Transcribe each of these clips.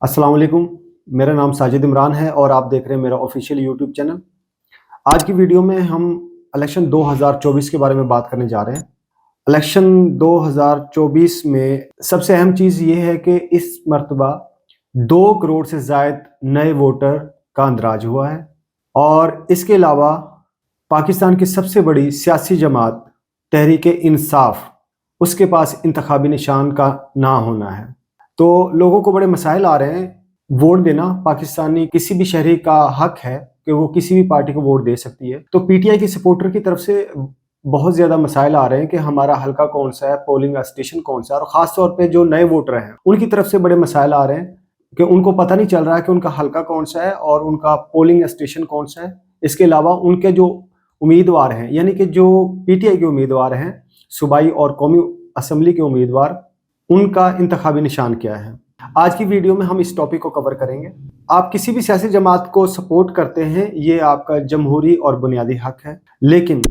अस्सलाम वालेकुम। मेरा नाम साजिद इमरान है और आप देख रहे हैं मेरा ऑफिशियल यूट्यूब चैनल। आज की वीडियो में हम इलेक्शन 2024 के बारे में बात करने जा रहे हैं। इलेक्शन 2024 में सबसे अहम चीज़ ये है कि इस मर्तबा 2 करोड़ से ज़ायद नए वोटर का अंदराज हुआ है और इसके अलावा पाकिस्तान की सबसे बड़ी सियासी जमात तहरीक-ए-इंसाफ, उसके पास इंतखाबी निशान का ना होना है। तो लोगों को बड़े मसाइल आ रहे हैं। वोट देना पाकिस्तानी किसी भी शहरी का हक है कि वो किसी भी पार्टी को वोट दे सकती है। तो पीटीआई के सपोर्टर की तरफ से बहुत ज़्यादा मसाइल आ रहे हैं कि हमारा हलका कौन सा है, पोलिंग स्टेशन कौन सा है, और ख़ास तौर पे जो नए वोटर हैं उनकी तरफ से बड़े मसाइल आ रहे हैं कि उनको पता नहीं चल रहा है कि उनका हलका कौन सा है और उनका पोलिंग स्टेशन कौन सा है। इसके अलावा उनके जो उम्मीदवार हैं, यानी कि जो पीटीआई के उम्मीदवार हैं, सूबाई और कौमी असम्बली के उम्मीदवार, उनका इंतखाबी निशान क्या है। आज की वीडियो में हम इस टॉपिक को कवर करेंगे। आप किसी भी सियासी जमात को सपोर्ट करते हैं, ये आपका जमहूरी और बुनियादी हक है, लेकिन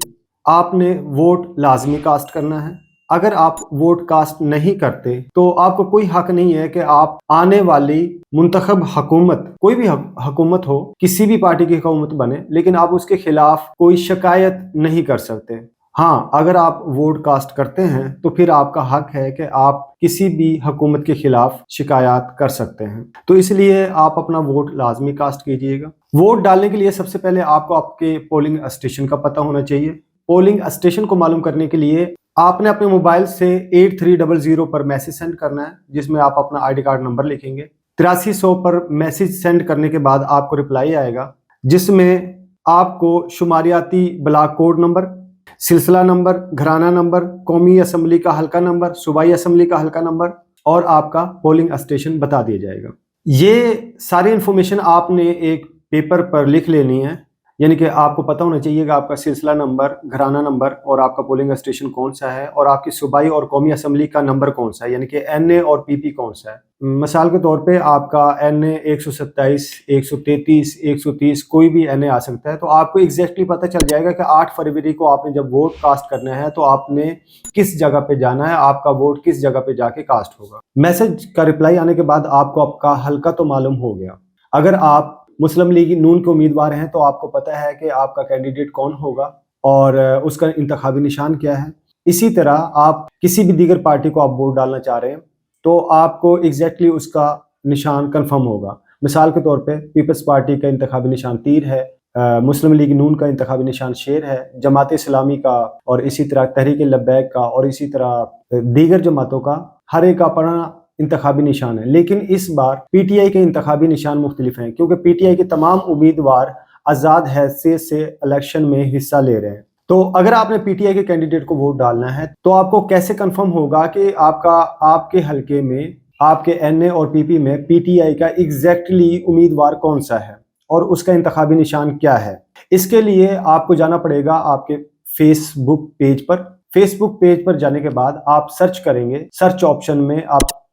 आपने वोट लाजमी कास्ट करना है। अगर आप वोट कास्ट नहीं करते तो आपको कोई हक नहीं है कि आप आने वाली मुंतखब हुकूमत, कोई भी हुकूमत हो, किसी भी पार्टी की हुकूमत बने, लेकिन आप उसके खिलाफ कोई शिकायत नहीं कर सकते। हाँ, अगर आप वोट कास्ट करते हैं तो फिर आपका हक है कि आप किसी भी हुकूमत के खिलाफ शिकायत कर सकते हैं। तो इसलिए आप अपना वोट लाजमी कास्ट कीजिएगा। वोट डालने के लिए सबसे पहले आपको आपके पोलिंग स्टेशन का पता होना चाहिए। पोलिंग स्टेशन को मालूम करने के लिए आपने अपने मोबाइल से 8300 पर मैसेज सेंड करना है, जिसमें आप अपना आईडी कार्ड नंबर लिखेंगे। 8300 पर मैसेज सेंड करने के बाद आपको रिप्लाई आएगा, जिसमें आपको शुमारियाती ब्लॉक कोड नंबर, सिलसिला नंबर, घराना नंबर, कौमी असम्बली का हल्का नंबर, सूबाई असम्बली का हल्का नंबर और आपका पोलिंग स्टेशन बता दिया जाएगा। ये सारी इन्फॉर्मेशन आपने एक पेपर पर लिख लेनी है, यानी कि आपको पता होना चाहिए कि आपका सिलसिला नंबर, घराना नंबर और आपका पोलिंग स्टेशन कौन सा है और आपकी सूबाई और कौमी असम्बली का नंबर कौन सा है, यानी कि एनए और पीपी कौन सा है। मिसाल के तौर पे आपका एनए 127, 133, 130 कोई भी एनए आ सकता है। तो आपको एग्जैक्टली पता चल जाएगा कि 8 फरवरी को आपने जब वोट कास्ट करना है तो आपने किस जगह पे जाना है, आपका वोट किस जगह पे जाके कास्ट होगा। मैसेज का रिप्लाई आने के बाद आपको आपका हल्का तो मालूम हो गया। अगर आप मुस्लिम लीग नून के उम्मीदवार हैं तो आपको पता है कि आपका कैंडिडेट कौन होगा और उसका इंतखाबी निशान क्या है। इसी तरह आप किसी भी दीगर पार्टी को आप वोट डालना चाह रहे हैं तो आपको एग्जैक्टली उसका निशान कंफर्म होगा। मिसाल के तौर पे पीपल्स पार्टी का इंतखाबी निशान तीर है, मुस्लिम लीग नून का इंतखाबी निशान शेर है, जमात इस्लामी का और इसी तरह तहरीक लब्बैक का और इसी तरह दीगर जमातों का हर एक अपना इंतखाबी निशान है। लेकिन इस बार पीटीआई के इंतखाबी निशान मुख्तलिफ हैं, क्योंकि पीटीआई के तमाम उम्मीदवार आज़ाद हैसियत से इलेक्शन में हिस्सा ले रहे हैं। तो अगर आपने पीटीआई के कैंडिडेट को वोट डालना है तो आपको कैसे कंफर्म होगा कि आपके हलके में, आपके एनए और पीपी में पीटीआई का एग्जैक्टली उम्मीदवार कौन सा है और उसका इंतखाबी निशान क्या है। इसके लिए आपको जाना पड़ेगा आपके फेसबुक पेज पर। फेसबुक पेज पर जाने के बाद आप सर्च करेंगे, सर्च ऑप्शन में आप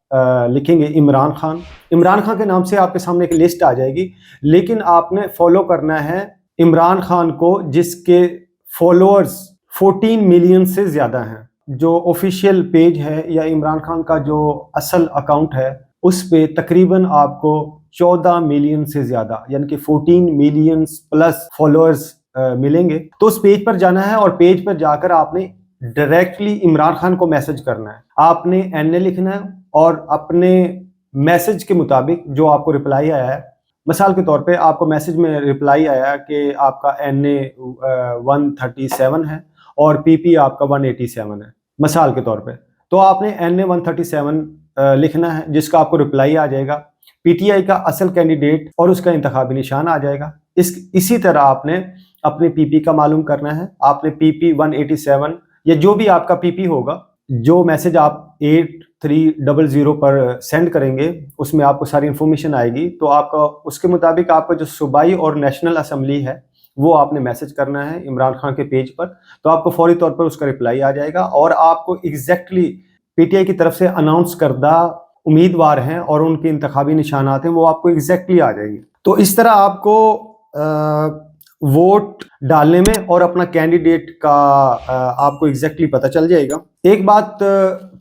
लिखेंगे इमरान खान। इमरान खान के नाम से आपके सामने एक लिस्ट आ जाएगी, लेकिन आपने फॉलो करना है इमरान खान को जिसके फॉलोअर्स 14 मिलियन से ज़्यादा हैं। जो ऑफिशियल पेज है या इमरान खान का जो असल अकाउंट है उस पे तकरीबन आपको 14 मिलियन से ज़्यादा, यानी कि 14 मिलियन प्लस फॉलोअर्स मिलेंगे। तो उस पेज पर जाना है और पेज पर जाकर आपने डायरेक्टली इमरान खान को मैसेज करना है। आपने एनए लिखना है और अपने मैसेज के मुताबिक जो आपको रिप्लाई आया है, मिसाल के तौर पे आपको मैसेज में रिप्लाई आया कि आपका एनए 137 है और पीपी आपका 187 है, मिसाल के तौर पे, तो आपने एनए 137 लिखना है, जिसका आपको रिप्लाई आ जाएगा। पीटीआई का असल कैंडिडेट और उसका इंतखाबी निशान आ जाएगा। इसी तरह आपने अपने पीपी का मालूम करना है। आपने पीपी 187 या जो भी आपका पीपी होगा, जो मैसेज आप 8300 पर सेंड करेंगे उसमें आपको सारी इन्फॉर्मेशन आएगी। तो आपका उसके मुताबिक आपका जो सूबाई और नेशनल असम्बली है वो आपने मैसेज करना है इमरान खान के पेज पर, तो आपको फौरी तौर पर उसका रिप्लाई आ जाएगा और आपको एग्जैक्टली पीटीआई की तरफ से अनाउंस करदा उम्मीदवार हैं और उनके इंतखाबी निशानात हैं वो आपको एग्जैक्टली आ जाएंगे। तो इस तरह आपको वोट डालने में और अपना कैंडिडेट का आपको एग्जैक्टली पता चल जाएगा। एक बात,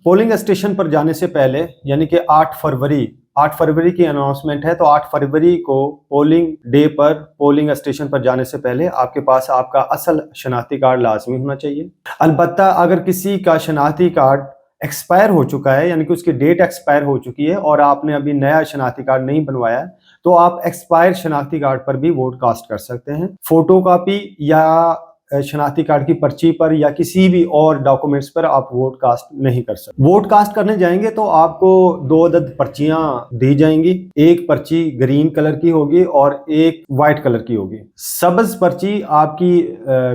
पोलिंग स्टेशन पर जाने से पहले, यानी कि 8 फरवरी 8 फरवरी की अनाउंसमेंट है, तो 8 फरवरी को पोलिंग डे पर पोलिंग स्टेशन पर जाने से पहले आपके पास आपका असल शनाख्ती कार्ड लाजमी होना चाहिए। अलबत्ता अगर किसी का शनाख्ती कार्ड एक्सपायर हो चुका है, यानी कि उसकी डेट एक्सपायर हो चुकी है और आपने अभी नया शनाख्ती कार्ड नहीं बनवाया है, तो आप एक्सपायर शनाख्ती कार्ड पर भी वोट कास्ट कर सकते हैं। फोटो कॉपी या शनाख्ती कार्ड की पर्ची पर या किसी भी और डॉक्यूमेंट्स पर आप वोट कास्ट नहीं कर सकते। वोट कास्ट करने जाएंगे तो आपको 2 अदद पर्चियां दी जाएंगी। एक पर्ची ग्रीन कलर की होगी और एक वाइट कलर की होगी। सब्ज पर्ची आपकी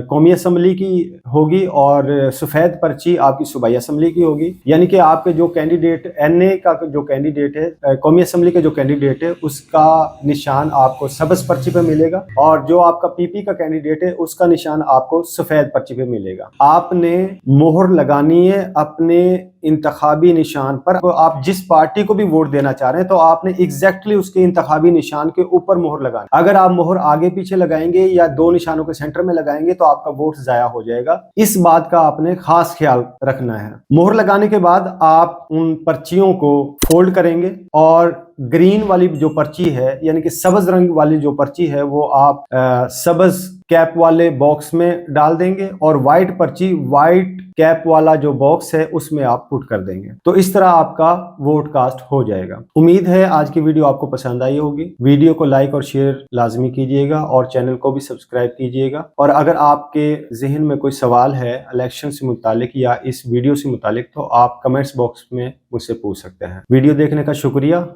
कौमी असम्बली की होगी और सफ़ेद पर्ची आपकी सूबाई असम्बली की होगी। यानी कि आपके जो कैंडिडेट NA का जो कैंडिडेट है, कौमी असम्बली का जो कैंडिडेट है, उसका निशान आपको सब्ज पर्ची पर मिलेगा और जो आपका PP का कैंडिडेट है उसका निशान आपको सफेद पर्ची पे मिलेगा। आपने मोहर लगानी है अपने इंतखाबी निशान पर। तो आप जिस पार्टी को भी वोट देना चाह रहे हैं तो आपने एग्जैक्टली उसके इंतखाबी निशान के ऊपर मोहर लगानी। अगर आप मोहर आगे पीछे लगाएंगे या 2 निशानों के सेंटर में लगाएंगे तो आपका वोट जाया हो जाएगा। इस बात का आपने खास ख्याल रखना है। मोहर लगाने के बाद आप उन पर्चियों को फोल्ड करेंगे और ग्रीन वाली जो पर्ची है, यानी कि सब्ज रंग वाली जो पर्ची है, वो आप सब्ज कैप वाले बॉक्स में डाल देंगे और वाइट पर्ची वाइट कैप वाला जो बॉक्स है उसमें आप पुट कर देंगे। तो इस तरह आपका वोट कास्ट हो जाएगा। उम्मीद है आज की वीडियो आपको पसंद आई होगी। वीडियो को लाइक और शेयर लाजमी कीजिएगा और चैनल को भी सब्सक्राइब कीजिएगा। और अगर आपके जहन में कोई सवाल है इलेक्शन से मुतालिक या इस वीडियो से मुतालिक, तो आप कमेंट्स बॉक्स में मुझसे पूछ सकते हैं। वीडियो देखने का शुक्रिया।